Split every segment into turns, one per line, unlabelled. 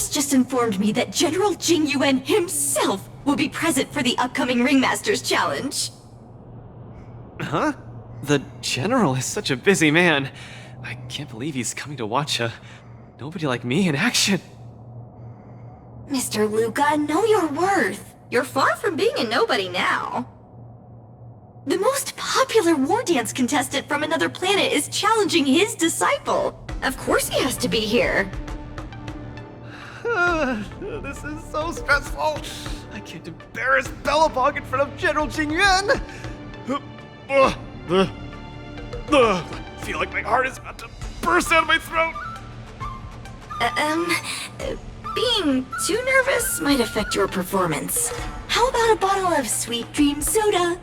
source just informed me that General Jing Yuan himself will be present for the upcoming Ringmasters Challenge.
Huh? The General is such a busy man. I can't believe he's coming to watch a nobody like me in action.
Mr. Luca, know your worth. You're far from being a nobody now. The most popular Wardance contestant from another planet is challenging his disciple. Of course he has to be here.
This is so stressful. I can't embarrass Bellabog in front of General Jing Yuan. I feel like my heart is about to burst out of my throat.
Being too nervous might affect your performance. How about a bottle of Sweet Dream soda?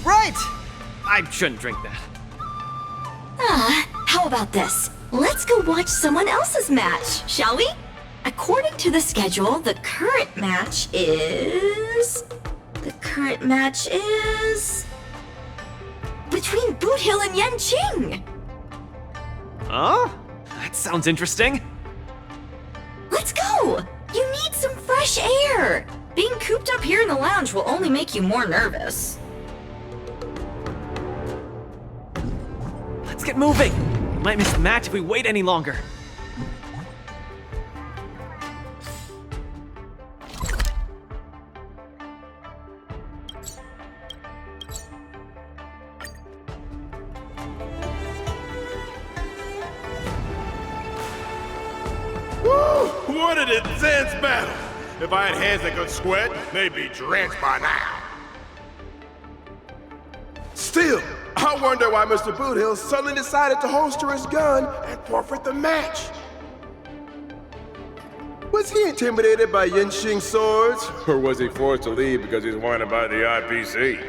Right! I shouldn't drink that.
How about this? Let's go watch someone else's match, shall we? According to the schedule, the current match is between Boot Hill and Yan Qing.
Huh? That sounds interesting.
Let's go! You need some fresh air! Being cooped up here in the lounge will only make you more nervous.
Let's get moving! We might miss the match if we wait any longer.
What an intense battle! If I had hands that could sweat, they'd be drenched by now. Still, I wonder why Mr. Boothill suddenly decided to holster his gun and forfeit the match. Was he intimidated by Yinxing's swords? Or was he forced to leave because he's whining about the IPC?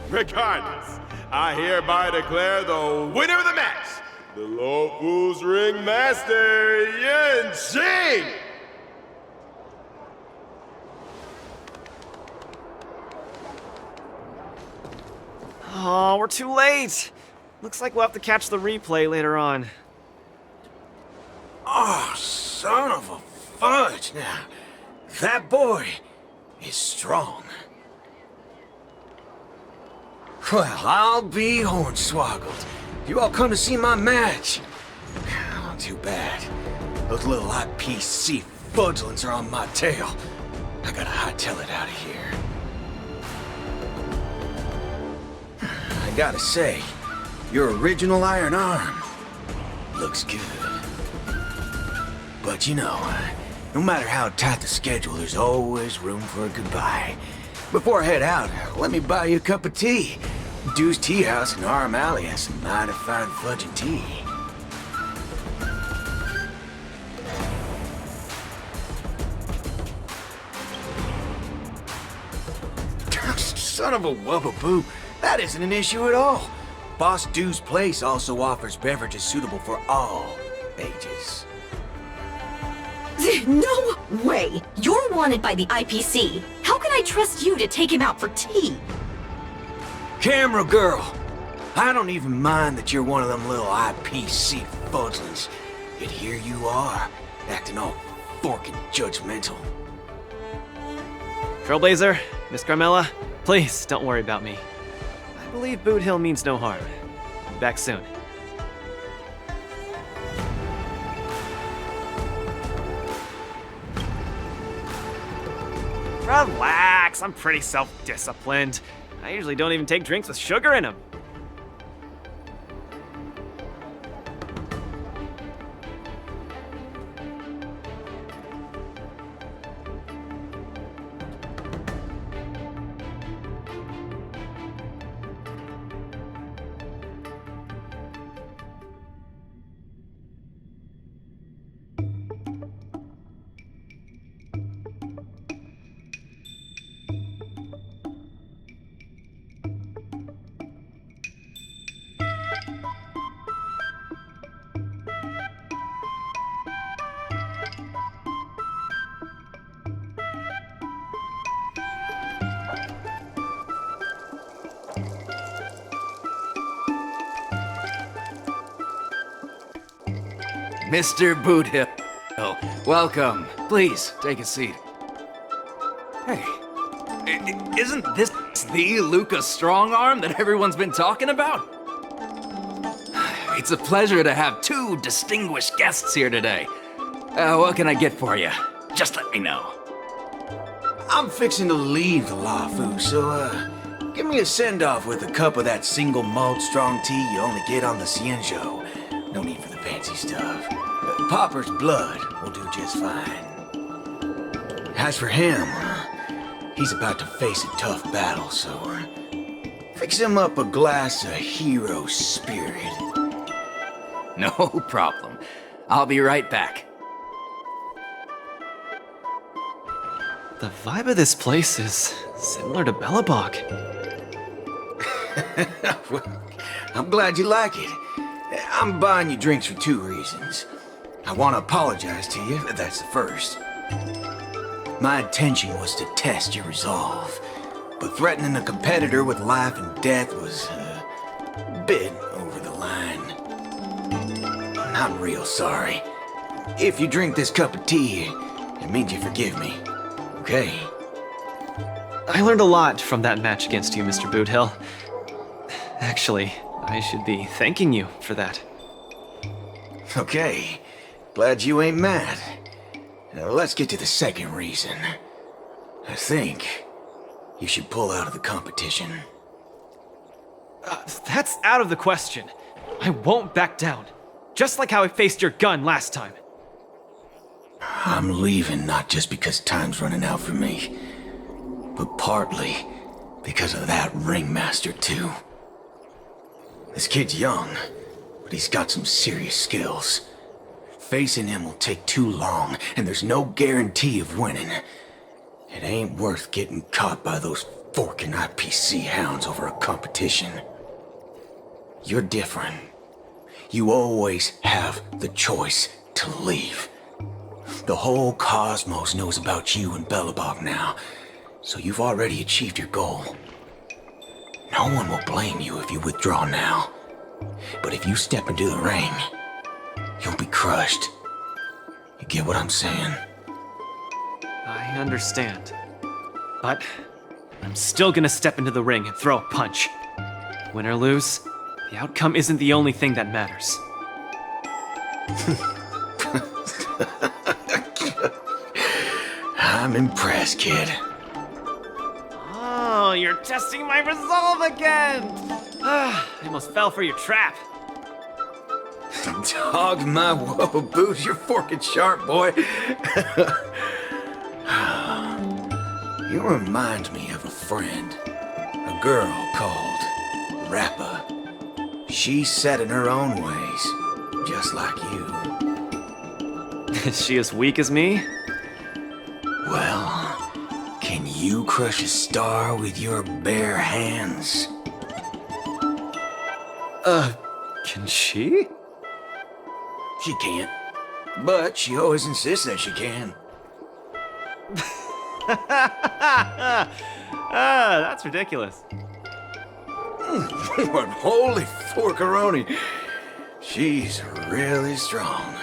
Regardless, I hereby declare the winner of the match, the Lawful's Ringmaster, Yinxing!
Oh, we're too late. Looks like we'll have to catch the replay later on.
Oh, son of a fudge. Now, that boy is strong. Well, I'll be hornswoggled. You all come to see my match. Oh, too bad. Those little IPC fudgelings are on my tail. I gotta hightail it out of here. I gotta say, your original iron arm looks good. But you know, no matter how tight the schedule, there's always room for a goodbye. Before I head out, let me buy you a cup of tea. Dew's Tea House in Arm Alley has some mighty fine fudging tea. Son of a wubbaboo, that isn't an issue at all. Boss Dew's Place also offers beverages suitable for all ages.
No way! You're wanted by the IPC. How can I trust you to take him out for tea?
Camera girl, I don't even mind that you're one of them little IPC fudglings. Yet here you are, acting all forking judgmental.
Trailblazer, Miss Carmella, please don't worry about me. I believe Boot Hill means no harm. I'll be back soon. Relax, I'm pretty self-disciplined. I usually don't even take drinks with sugar in them.
Mr. Boothill. Welcome. Please, take a seat. Hey, isn't this the Luca Strongarm that everyone's been talking about? It's a pleasure to have two distinguished guests here today. What can I get for you? Just let me know.
I'm fixing to leave the Lafu, so, give me a send-off with a cup of that single malt strong tea you only get on the Cienjo. No need for the fancy stuff. Popper's blood will do just fine. As for him, he's about to face a tough battle, so, fix him up a glass of hero spirit.
No problem. I'll be right back.
The vibe of this place is similar to Bellabog.
Well, I'm glad you like it. I'm buying you drinks for two reasons. I want to apologize to you, that's the first. My intention was to test your resolve, but threatening a competitor with life and death was a bit over the line. I'm real sorry. If you drink this cup of tea, it means you forgive me. Okay.
I learned a lot from that match against you, Mr. Boothill. Actually, I should be thanking you for that.
Okay. Glad you ain't mad. Now let's get to the second reason. I think you should pull out of the competition.
That's out of the question. I won't back down. Just like how I faced your gun last time.
I'm leaving not just because time's running out for me, but partly because of that ringmaster too. This kid's young, but he's got some serious skills. Facing him will take too long, and there's no guarantee of winning. It ain't worth getting caught by those forking IPC hounds over a competition. You're different. You always have the choice to leave. The whole cosmos knows about you and Bellabog now, so you've already achieved your goal. No one will blame you if you withdraw now. But if you step into the ring, you'll be crushed. You get what I'm saying?
I understand. But I'm still gonna step into the ring and throw a punch. Win or lose, the outcome isn't the only thing that matters.
I'm impressed, kid.
Oh, you're testing my resolve again! I almost fell for your trap.
Dog my whoa boots, you're forking sharp, boy. You remind me of a friend. A girl called Rappa. She's set in her own ways, just like you.
Is she as weak as me?
Well, can you crush a star with your bare hands?
Can she?
She can't. But she always insists that she can.
That's ridiculous.
What holy forkaroni. She's really strong.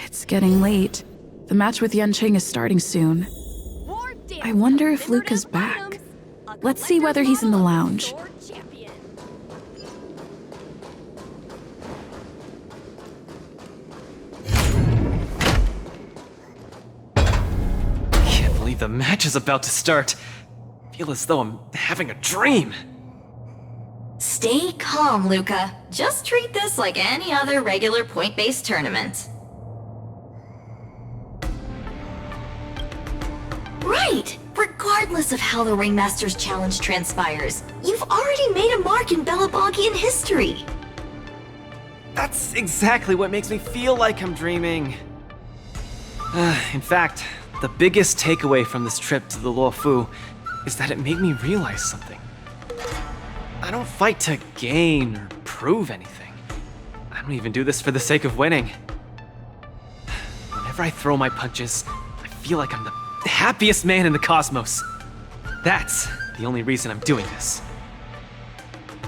It's getting late. The match with Yanqing is starting soon. I wonder if Luca's back. Let's see whether he's in the lounge.
Can't believe the match is about to start. I feel as though I'm having a dream.
Stay calm, Luca. Just treat this like any other regular point-based tournament. Right! Regardless of how the Ringmaster's Challenge transpires, you've already made a mark in Bellabogian history.
That's exactly what makes me feel like I'm dreaming. In fact, the biggest takeaway from this trip to the Luofu is that it made me realize something. I don't fight to gain or prove anything. I don't even do this for the sake of winning. Whenever I throw my punches, I feel like I'm the happiest man in the cosmos. That's the only reason I'm doing this.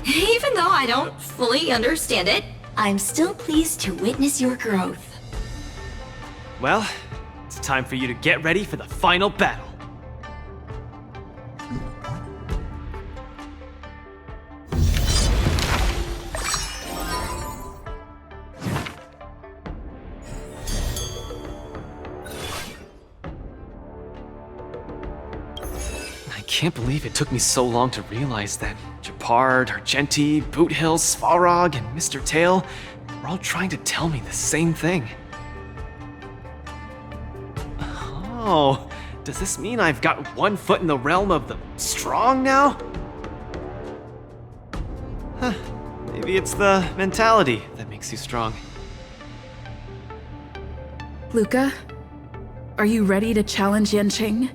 Even though I don't fully understand it, I'm still pleased to witness your growth.
Well, it's time for you to get ready for the final battle. I can't believe it took me so long to realize that Gepard, Argenti, Boothill, Svarog, and Mr. Tail were all trying to tell me the same thing. Oh, does this mean I've got one foot in the realm of the strong now? Huh, maybe it's the mentality that makes you strong.
Luca, are you ready to challenge Yanqing?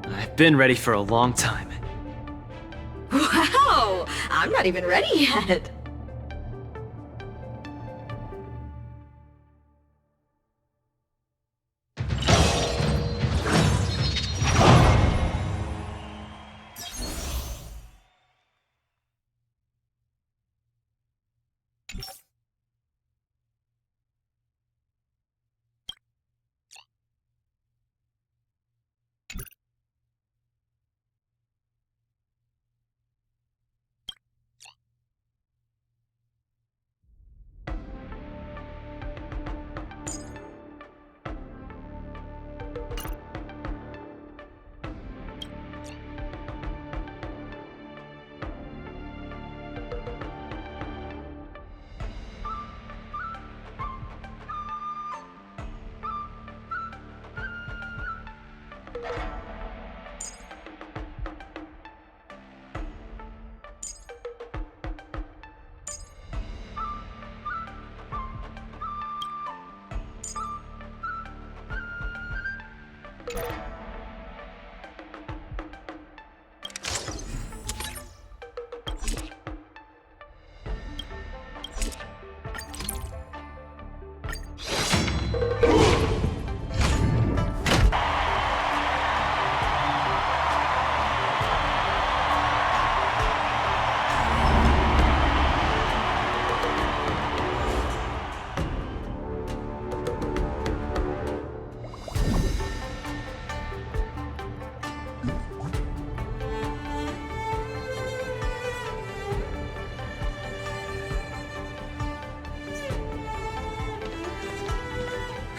I've been ready for a long time.
Wow, I'm not even ready yet.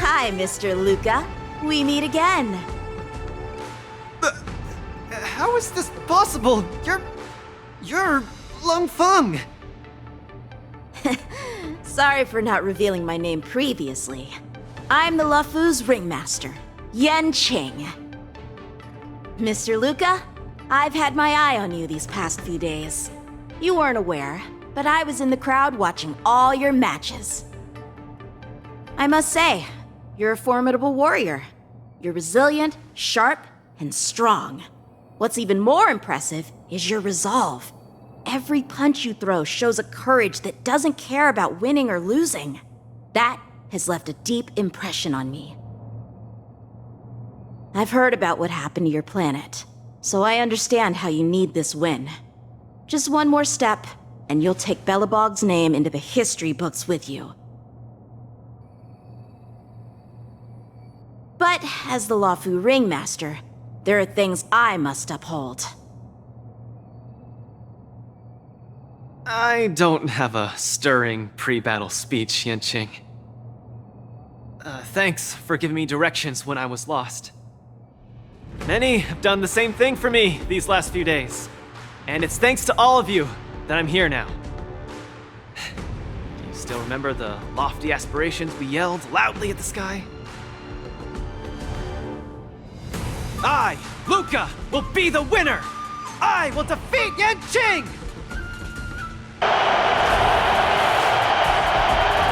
Hi, Mr. Luca. We meet again.
How is this possible? You're Lung Feng.
Sorry for not revealing my name previously. I'm the Luofu's ringmaster, Yanqing. Mr. Luca, I've had my eye on you these past few days. You weren't aware, but I was in the crowd watching all your matches. I must say, you're a formidable warrior. You're resilient, sharp, and strong. What's even more impressive is your resolve. Every punch you throw shows a courage that doesn't care about winning or losing. That has left a deep impression on me. I've heard about what happened to your planet, so I understand how you need this win. Just one more step, and you'll take Belobog's name into the history books with you. But as the Luofu ringmaster, there are things I must uphold.
I don't have a stirring pre-battle speech, Yanqing. Thanks for giving me directions when I was lost. Many have done the same thing for me these last few days. And it's thanks to all of you that I'm here now. Do you still remember the lofty aspirations we yelled loudly at the sky? I, Luca, will be the winner! I will defeat Yanqing!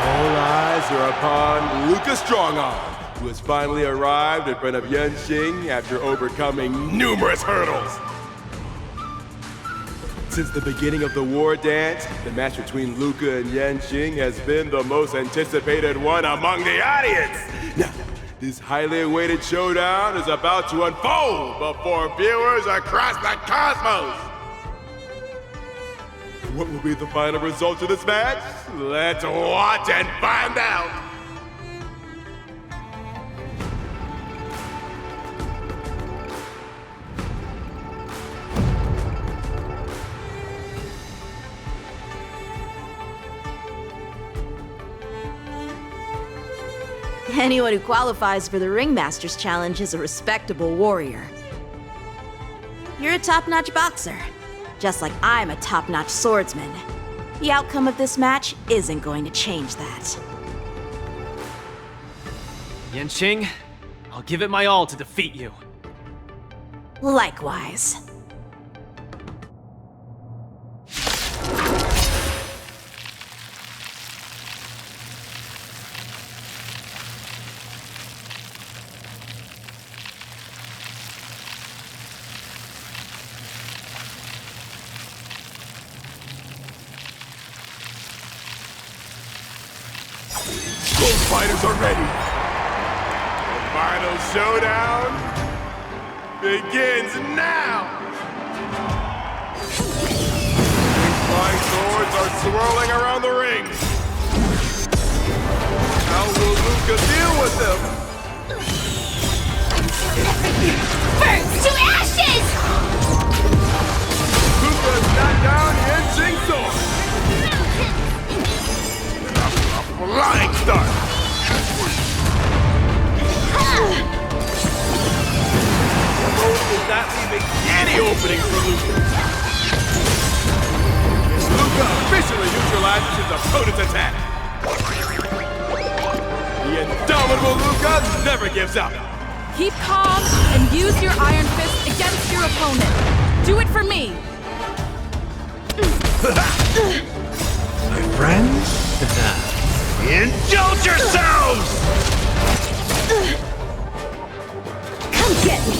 All eyes are upon Luca Strongarm, who has finally arrived in front of Yanqing after overcoming numerous hurdles. Since the beginning of the Wardance, the match between Luca and Yanqing has been the most anticipated one among the audience. Now, this highly awaited showdown is about to unfold before viewers across the cosmos. What will be the final result of this match? Let's watch and find out!
Anyone who qualifies for the Ringmaster's Challenge is a respectable warrior. You're a top-notch boxer, just like I'm a top-notch swordsman. The outcome of this match isn't going to change that.
Yanqing, I'll give it my all to defeat you.
Likewise.
Both fighters are ready. The final showdown begins now. Flying swords are swirling around the ring. How will Luca deal with them?
Burns to ashes!
Luca's knocked down Yanqing's sword. Flying start! The move is not leaving any opening for Luca. Luca officially neutralizes his opponent's attack. The indomitable Luca never gives up.
Keep calm and use your Iron Fist against your opponent. Do it for me!
My friends? Indulge yourselves!
Come get me!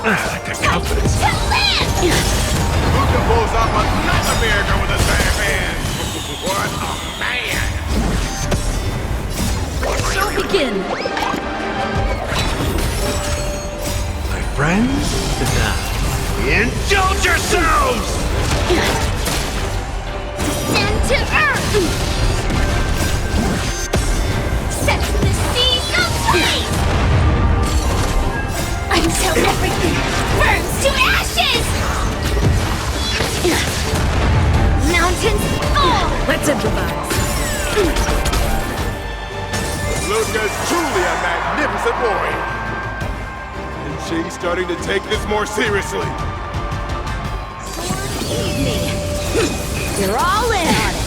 I like the confidence.
Luca pulls off another miracle with his bare hand. What a man!
Show begin!
My friends? Indulge yourselves!
Descend to earth! Set the seas ablaze! Until everything burns to ashes! Mountains fall!
Let's improvise.
Luca's truly a magnificent warrior. And she's starting to take this more seriously.
Leave me! You're all in on it!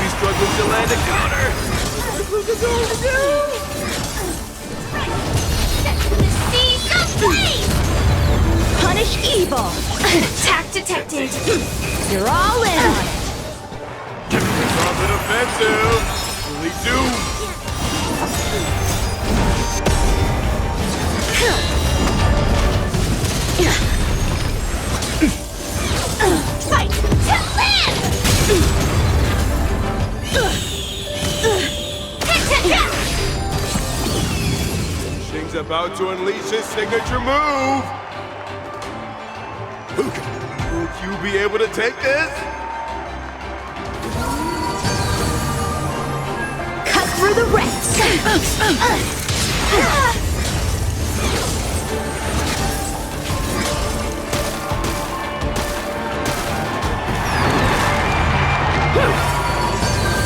He's struggling to land a counter. What's Luca going to do?
Set the seas ablaze! Punish evil! Attack detected! You're all in on it!
On the defensive. Will he do?
Fight to land!
Shing's about to unleash his signature move. Luca, will you be able to take this?
Cut through the ranks!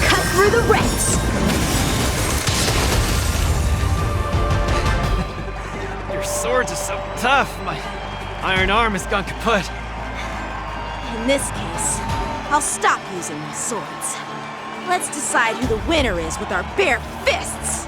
Cut through the ranks!
Your swords are so tough. My iron arm has gone kaput.
In this case, I'll stop using my swords. Let's decide who the winner is with our bare fists!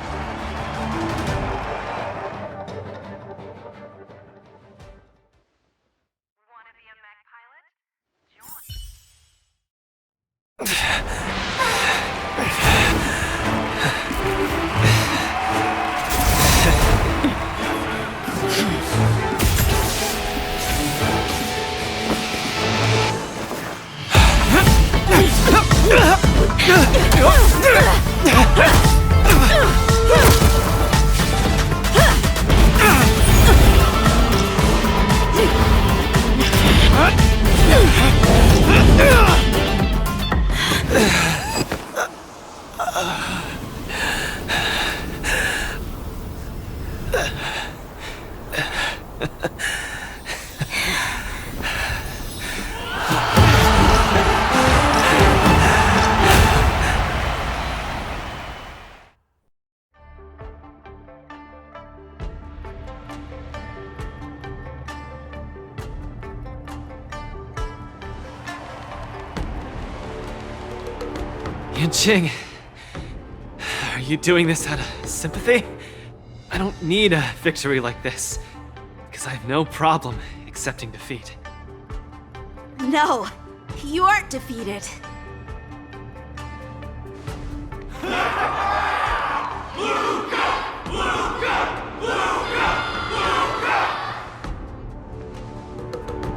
Yanqing, are you doing this out of sympathy? I don't need a victory like this, because I have no problem accepting defeat.
No, you aren't defeated.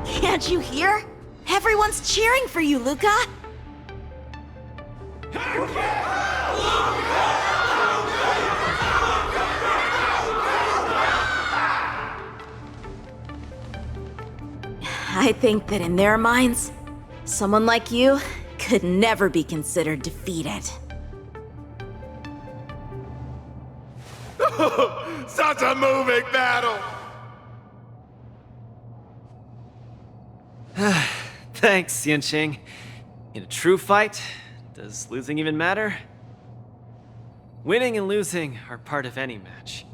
Can't you hear? Everyone's cheering for you, Luca! I think that in their minds, someone like you could never be considered defeated.
Such a moving battle!
Thanks, Yanqing. In a true fight, does losing even matter? Winning and losing are part of any match.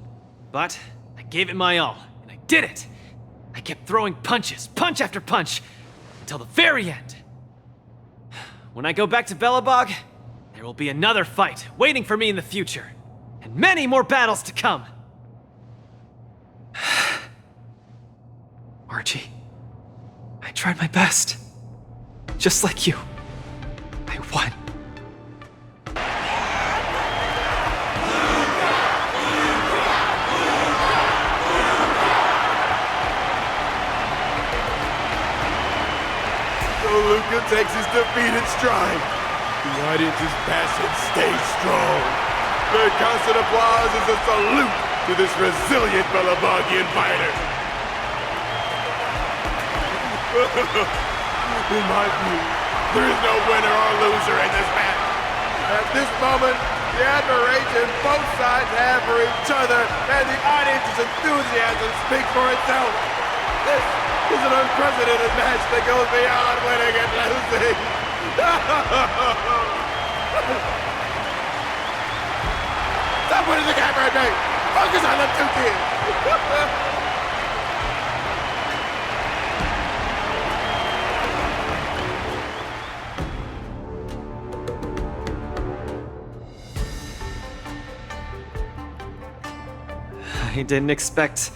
But I gave it my all, and I did it! I kept throwing punches, punch after punch, until the very end. When I go back to Belobog, there will be another fight waiting for me in the future, and many more battles to come. Archie, I tried my best. Just like you. I won.
So Luca takes his defeat in stride. The audience's passion stays strong. Their constant applause is a salute to this resilient Belabogian fighter. In my view, there is no winner or loser in this match. At this moment, the admiration both sides have for each other and the audience's enthusiasm speaks for itself. This is an unprecedented match that goes beyond winning and losing. Stop winning the camera at me! Focus on the two kids!
I didn't expect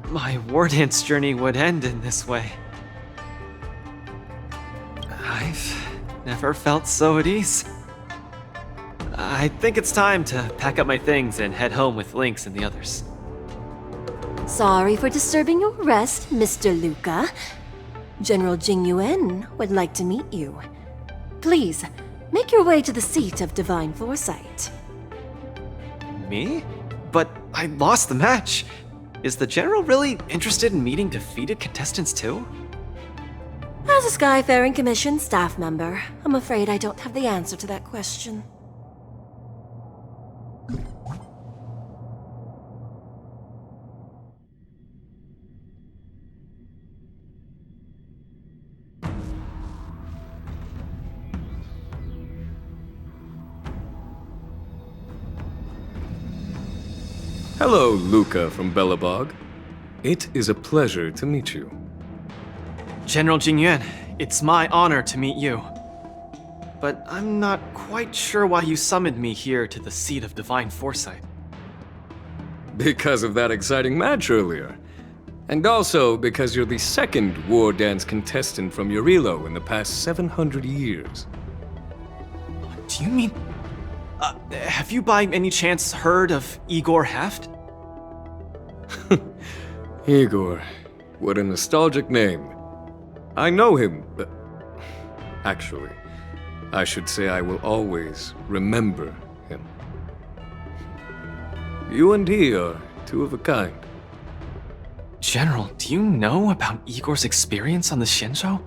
my Wardance journey would end in this way. I've never felt so at ease. I think it's time to pack up my things and head home with Lynx and the others.
Sorry for disturbing your rest, Mr. Luca. General Jing Yuan would like to meet you. Please, make your way to the seat of Divine Foresight.
Me? But I lost the match. Is the General really interested in meeting defeated contestants too?
As a Skyfaring Commission staff member, I'm afraid I don't have the answer to that question.
Hello, Luca from Belobog. It is a pleasure to meet you.
General Jingyuan, it's my honor to meet you. But I'm not quite sure why you summoned me here to the seat of Divine Foresight.
Because of that exciting match earlier. And also because you're the second Wardance contestant from Urilo in the past 700 years.
Do you mean... have you by any chance heard of Igor Heft?
Igor, what a nostalgic name. I know him, but... Actually, I should say I will always remember him. You and he are two of a kind.
General, do you know about Igor's experience on the Shinjo?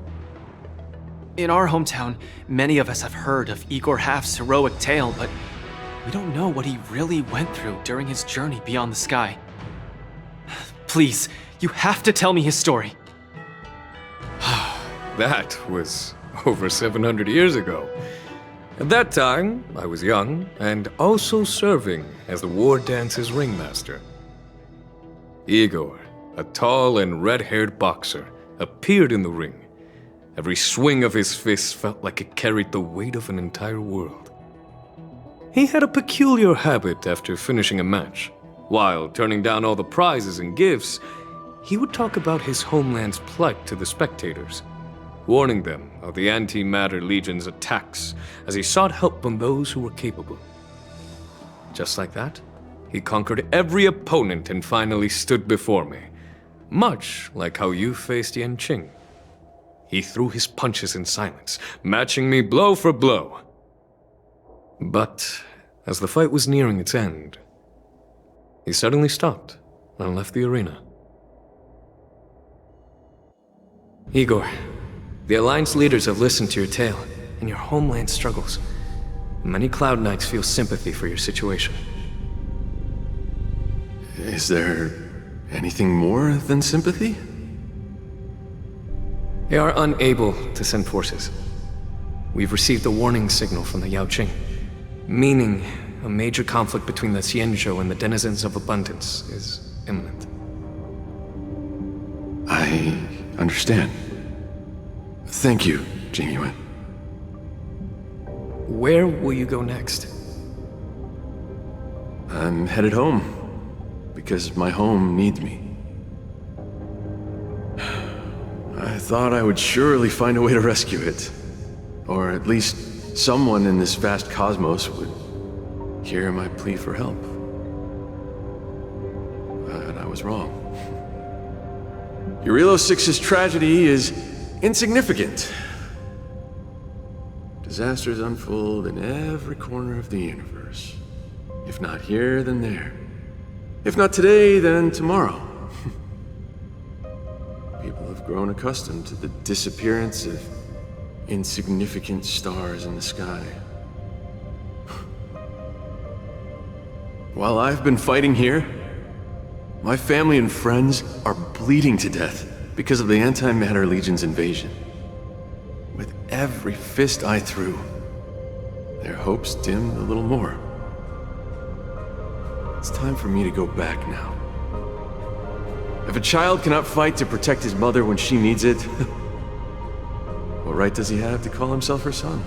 In our hometown, many of us have heard of Igor Half's heroic tale, but we don't know what he really went through during his journey beyond the sky. Please, you have to tell me his story.
That was over 700 years ago. At that time, I was young and also serving as the Wardance's ringmaster. Igor, a tall and red-haired boxer, appeared in the ring. Every swing of his fist felt like it carried the weight of an entire world. He had a peculiar habit after finishing a match. While turning down all the prizes and gifts, he would talk about his homeland's plight to the spectators, warning them of the Antimatter Legion's attacks as he sought help from those who were capable. Just like that, he conquered every opponent and finally stood before me, much like how you faced Yanqing. He threw his punches in silence, matching me blow for blow. But as the fight was nearing its end, he suddenly stopped and left the arena. Igor, the Alliance leaders have listened to your tale and your homeland struggles. Many Cloud Knights feel sympathy for your situation.
Is there anything more than sympathy?
They are unable to send forces. We've received a warning signal from the Yaoqing, meaning a major conflict between the Xianzhou and the denizens of abundance is imminent.
I understand. Thank you, Jingyuan.
Where will you go next?
I'm headed home, because my home needs me. I thought I would surely find a way to rescue it. Or at least someone in this vast cosmos would hear my plea for help. But I was wrong. Eurilo 6's tragedy is insignificant. Disasters unfold in every corner of the universe. If not here, then there. If not today, then tomorrow. People have grown accustomed to the disappearance of insignificant stars in the sky. While I've been fighting here, my family and friends are bleeding to death because of the Antimatter Legion's invasion. With every fist I threw, their hopes dimmed a little more. It's time for me to go back now. If a child cannot fight to protect his mother when she needs it, what right does he have to call himself her son?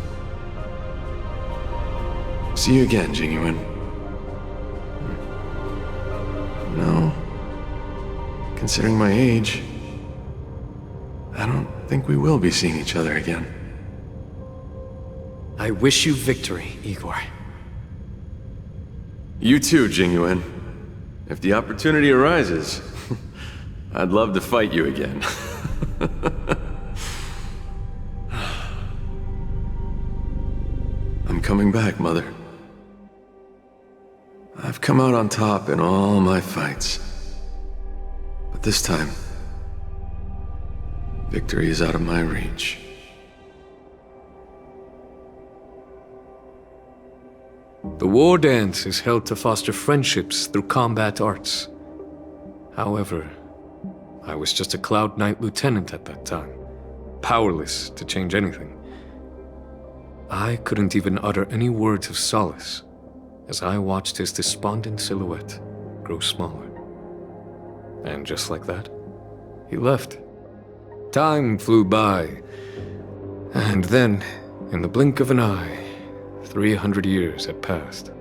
See you again, Jingyuan. No. Considering my age, I don't think we will be seeing each other again.
I wish you victory, Igor.
You too, Jingyuan. If the opportunity arises, I'd love to fight you again. I'm coming back, Mother. I've come out on top in all my fights. But this time, victory is out of my reach.
The War Dance is held to foster friendships through combat arts. However, I was just a Cloud Knight lieutenant at that time, powerless to change anything. I couldn't even utter any words of solace as I watched his despondent silhouette grow smaller. And just like that, he left. Time flew by, and then, in the blink of an eye, 300 years had passed.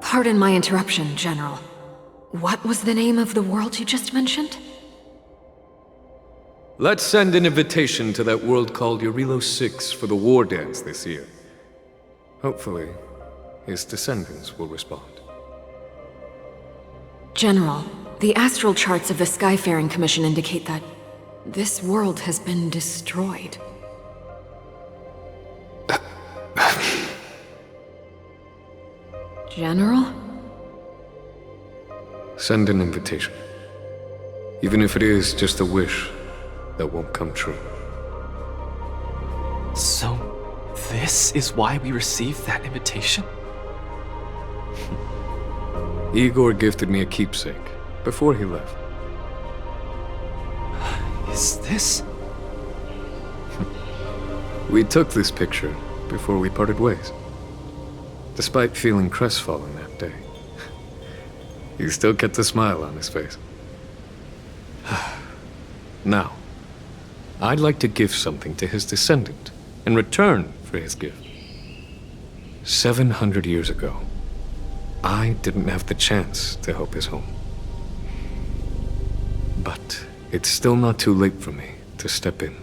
Pardon my interruption, General. What was the name of the world you just mentioned?
Let's send an invitation to that world called Eurilo 6 for the War Dance this year. Hopefully, his descendants will respond.
General, the astral charts of the Skyfaring Commission indicate that this world has been destroyed. General?
Send an invitation. Even if it is just a wish that won't come true.
So, this is why we received that invitation?
Igor gifted me a keepsake before he left.
Is this?
We took this picture before we parted ways. Despite feeling crestfallen that day, he still kept a smile on his face. Now, I'd like to give something to his descendant in return for his gift. 700 years ago, I didn't have the chance to help his home. But it's still not too late for me to step in.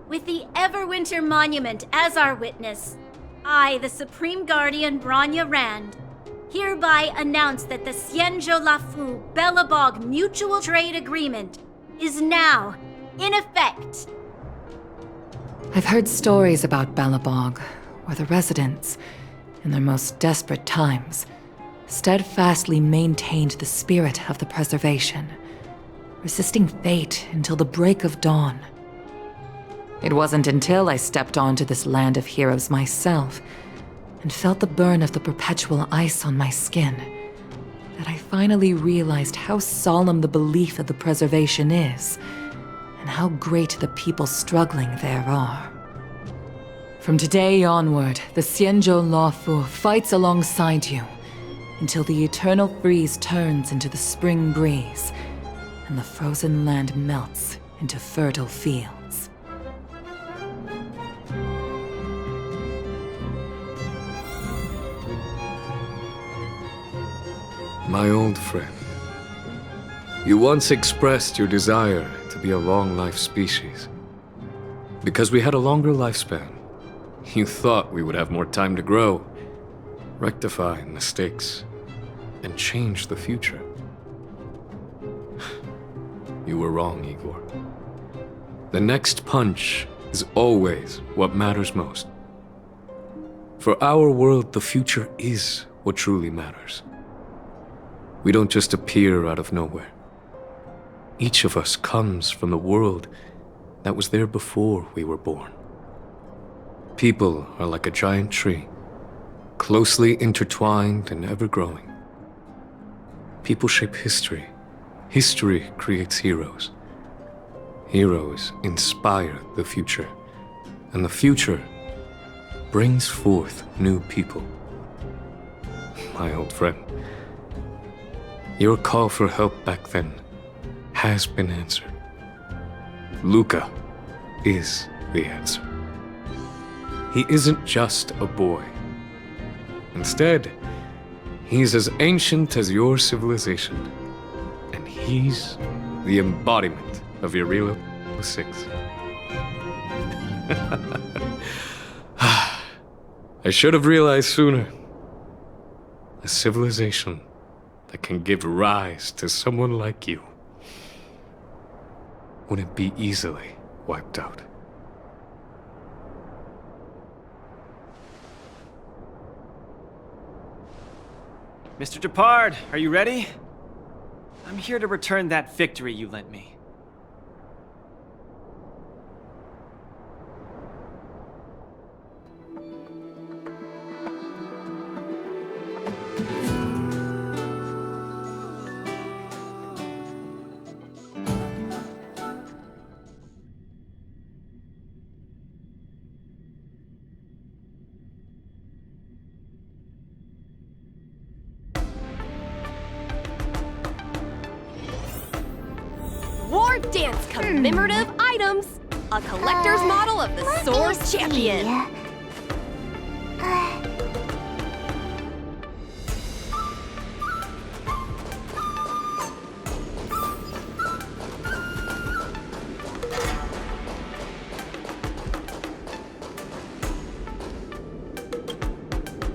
With the Everwinter Monument as our witness, I, the Supreme Guardian Branya Rand, hereby announce that the Xianzhou Lafu Belobog Mutual Trade Agreement is now in effect.
I've heard stories about Belobog, where the residents, in their most desperate times, steadfastly maintained the spirit of the preservation, resisting fate until the break of dawn. It wasn't until I stepped onto this land of heroes myself and felt the burn of the perpetual ice on my skin that I finally realized how solemn the belief of the preservation is and how great the people struggling there are. From today onward, the Xianzhou Lafu fights alongside you until the eternal freeze turns into the spring breeze and the frozen land melts into fertile fields.
My old friend, you once expressed your desire to be a long-life species. Because we had a longer lifespan, you thought we would have more time to grow, rectify mistakes, and change the future. You were wrong, Igor. The next punch is always what matters most. For our world, the future is what truly matters. We don't just appear out of nowhere. Each of us comes from the world that was there before we were born. People are like a giant tree, closely intertwined and ever-growing. People shape history. History creates heroes. Heroes inspire the future, and the future brings forth new people. My old friend, your call for help back then has been answered. Luca is the answer. He isn't just a boy. Instead, he's as ancient as your civilization, and he's the embodiment of Irilo 6. I should have realized sooner. A civilization that can give rise to someone like you wouldn't be easily wiped out.
Mr. Depard, are you ready? I'm here to return that victory you lent me.
Wardance commemorative items. A collector's model of the Sword Champion.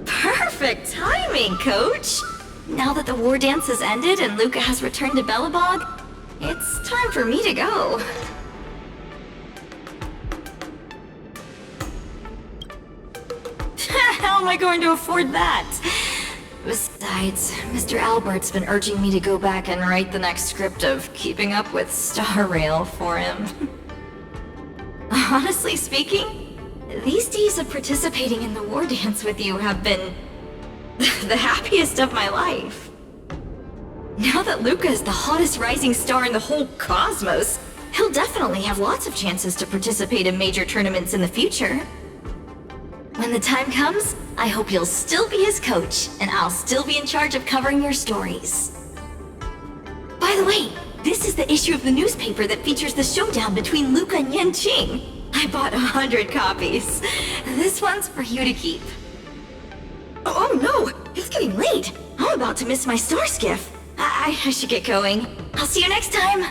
Perfect timing, Coach! Now that the war dance has ended and Luca has returned to Belobog, it's time for me to go. How am I going to afford that? Besides, Mr. Albert's been urging me to go back and write the next script of Keeping Up with Star Rail for him. Honestly speaking, these days of participating in the war dance with you have been the happiest of my life. Now that Luca is the hottest rising star in the whole cosmos, he'll definitely have lots of chances to participate in major tournaments in the future. When the time comes, I hope you'll still be his coach, and I'll still be in charge of covering your stories. By the way, this is the issue of the newspaper that features the showdown between Luca and Yanqing. I bought 100 copies. This one's for you to keep. Oh no! It's getting late! I'm about to miss my star skiff. I should get going. I'll see you next time!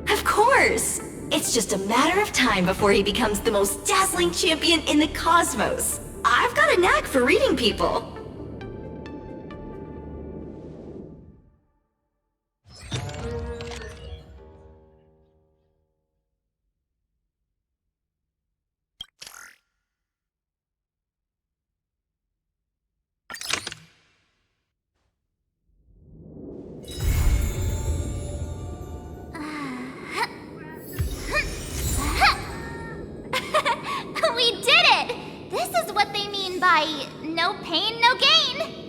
Of course! It's just a matter of time before he becomes the most dazzling champion in the cosmos. I've got a knack for reading people.
We did it! This is what they mean by no pain, no gain.